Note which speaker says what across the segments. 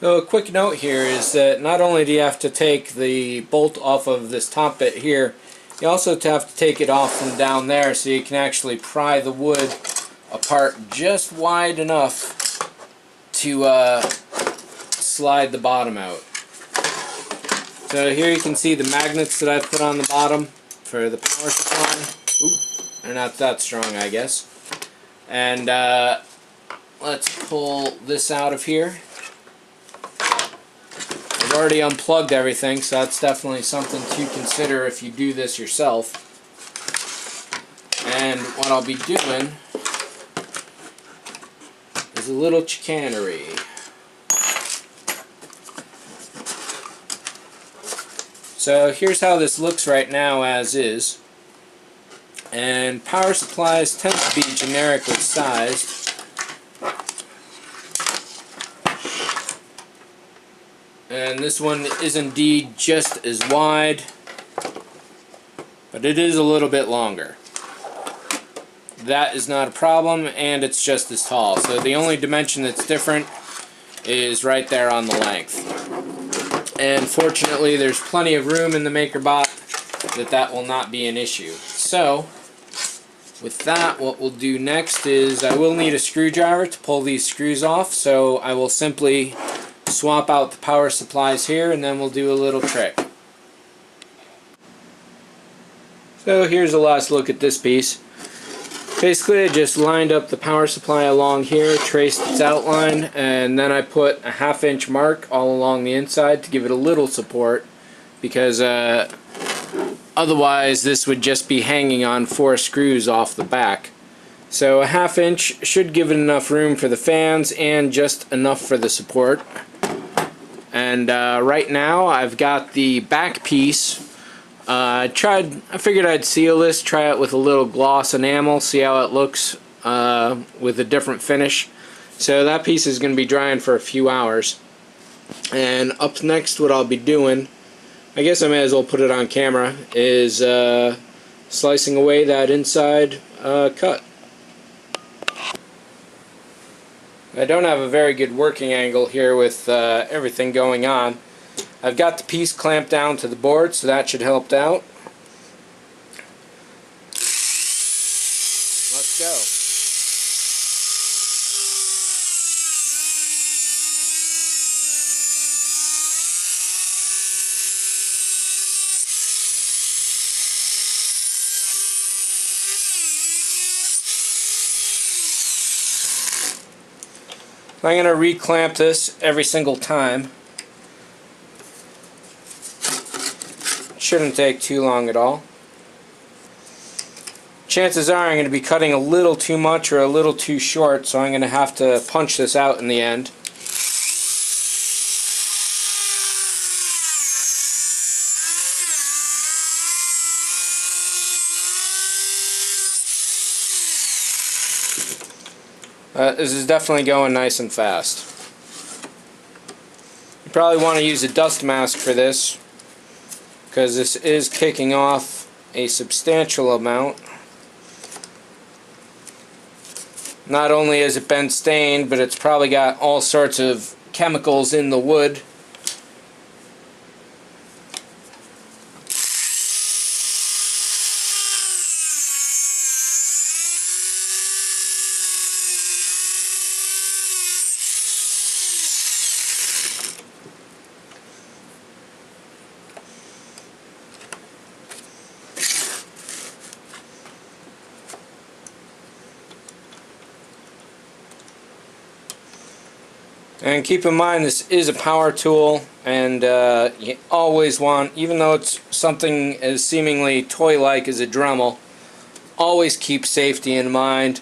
Speaker 1: So a quick note here is that not only do you have to take the bolt off of this top bit here, you also have to take it off from down there so you can actually pry the wood apart just wide enough to slide the bottom out. So here you can see the magnets that I've put on the bottom for the power supply. Oop, they're not that strong, I guess. And let's pull this out of here. I've already unplugged everything, so that's definitely something to consider if you do this yourself. And what I'll be doing is a little chicanery. So here's how this looks right now as is. And power supplies tend to be generically sized. And this one is indeed just as wide, but it is a little bit longer. That is not a problem, and it's just as tall. So the only dimension that's different is right there on the length. And fortunately there's plenty of room in the Makerbot that will not be an issue. So with that, what we'll do next is I will need a screwdriver to pull these screws off, so I will simply swap out the power supplies here and then we'll do a little trick. So here's a last look at this piece. Basically I just lined up the power supply along here, traced its outline, and then I put a 1/2 inch mark all along the inside to give it a little support, because otherwise this would just be hanging on 4 screws off the back. So a 1/2 inch should give it enough room for the fans and just enough for the support. And right now I've got the back piece. I figured I'd seal this, try it with a little gloss enamel, see how it looks with a different finish. So that piece is going to be drying for a few hours. And up next, what I'll be doing, I guess I may as well put it on camera, is slicing away that inside cut. I don't have a very good working angle here with everything going on. I've got the piece clamped down to the board, so that should help out. Let's go. I'm going to reclamp this every single time. Shouldn't take too long at all. Chances are I'm going to be cutting a little too much or a little too short, so I'm going to have to punch this out in the end. This is definitely going nice and fast. You probably want to use a dust mask for this, because this is kicking off a substantial amount. Not only has it been stained, but it's probably got all sorts of chemicals in the wood. And keep in mind, this is a power tool, and you always want, even though it's something as seemingly toy-like as a Dremel, always keep safety in mind.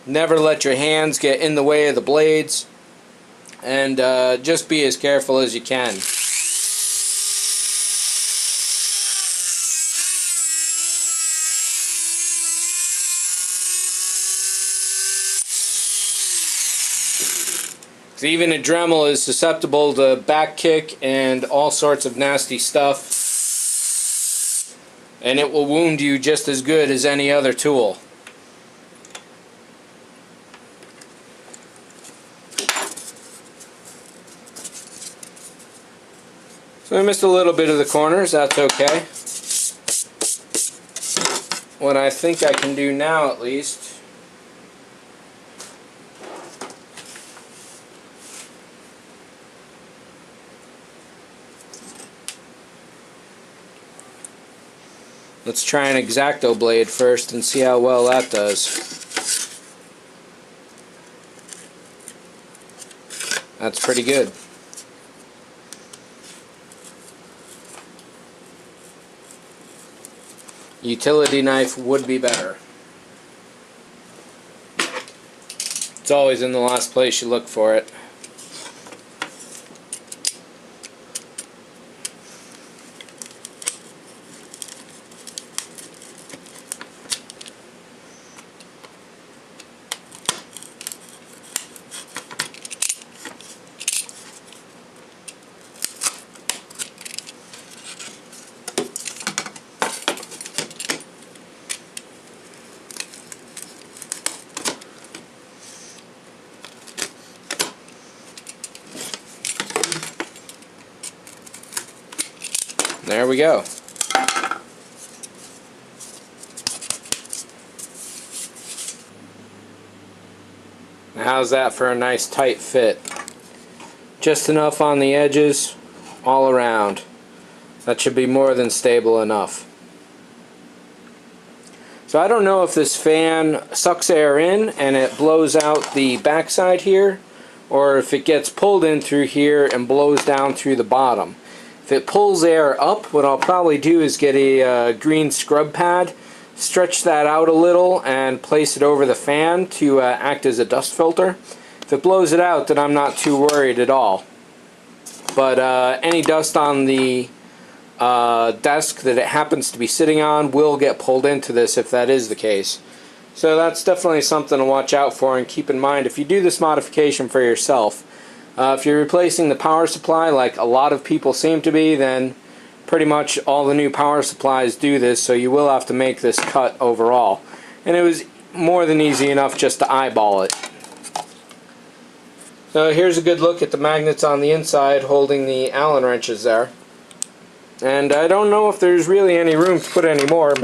Speaker 1: Never let your hands get in the way of the blades, and just be as careful as you can. Even a Dremel is susceptible to back kick and all sorts of nasty stuff, and it will wound you just as good as any other tool. So I missed a little bit of the corners, that's okay. What I think I can do now, at least, let's try an X-Acto blade first and see how well that does. That's pretty good. Utility knife would be better. It's always in the last place you look for it. There we go. How's that for a nice tight fit? Just enough on the edges, all around. That should be more than stable enough. So I don't know if this fan sucks air in and it blows out the backside here, or if it gets pulled in through here and blows down through the bottom. If it pulls air up, what I'll probably do is get a green scrub pad, stretch that out a little, and place it over the fan to act as a dust filter. If it blows it out, then I'm not too worried at all. But any dust on the desk that it happens to be sitting on will get pulled into this if that is the case. So that's definitely something to watch out for and keep in mind if you do this modification for yourself. If you're replacing the power supply like a lot of people seem to be, then pretty much all the new power supplies do this, so you will have to make this cut overall. And it was more than easy enough just to eyeball it. So here's a good look at the magnets on the inside holding the Allen wrenches there. And I don't know if there's really any room to put any more.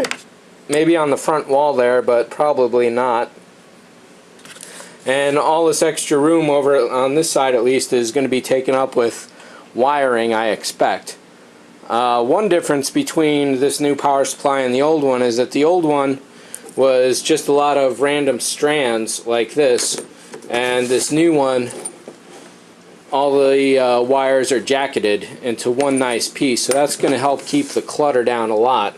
Speaker 1: Maybe on the front wall there, but probably not. And all this extra room over on this side at least is going to be taken up with wiring, I expect. One difference between this new power supply and the old one is that the old one was just a lot of random strands like this, and this new one, all the wires are jacketed into one nice piece, so that's going to help keep the clutter down a lot.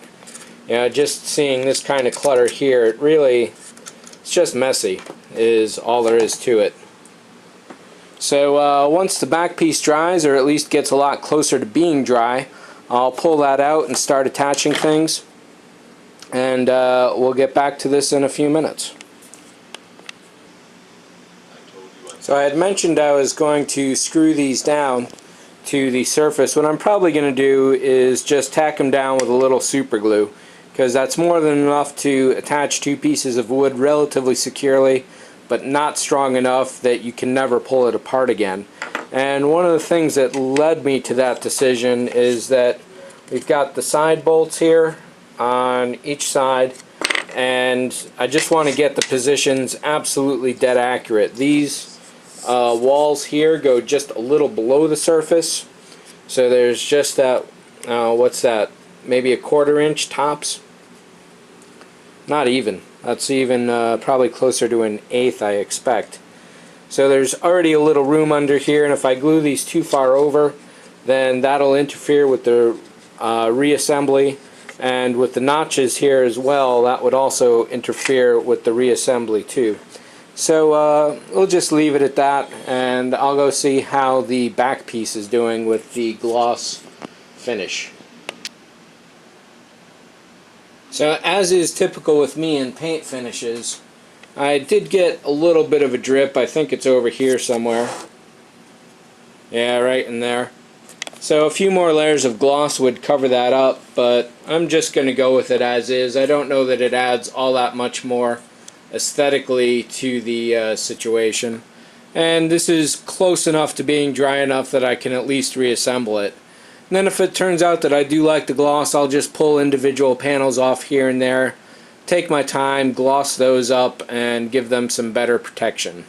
Speaker 1: You know, just seeing this kind of clutter here, it's just messy, is all there is to it. So once the back piece dries, or at least gets a lot closer to being dry, I'll pull that out and start attaching things, and we'll get back to this in a few minutes. So I had mentioned I was going to screw these down to the surface. What I'm probably going to do is just tack them down with a little super glue, because that's more than enough to attach two pieces of wood relatively securely, but not strong enough that you can never pull it apart again. And one of the things that led me to that decision is that we've got the side bolts here on each side, and I just want to get the positions absolutely dead accurate. These walls here go just a little below the surface, so there's just that, what's that, maybe a 1/4 inch tops? Not even. That's even probably closer to an 1/8, I expect. So there's already a little room under here, and if I glue these too far over, then that'll interfere with the reassembly, and with the notches here as well, that would also interfere with the reassembly too. So we'll just leave it at that, and I'll go see how the back piece is doing with the gloss finish. So as is typical with me in paint finishes, I did get a little bit of a drip. I think it's over here somewhere. Yeah, right in there. So a few more layers of gloss would cover that up, but I'm just going to go with it as is. I don't know that it adds all that much more aesthetically to the situation. And this is close enough to being dry enough that I can at least reassemble it. And then if it turns out that I do like the gloss, I'll just pull individual panels off here and there, take my time, gloss those up, and give them some better protection.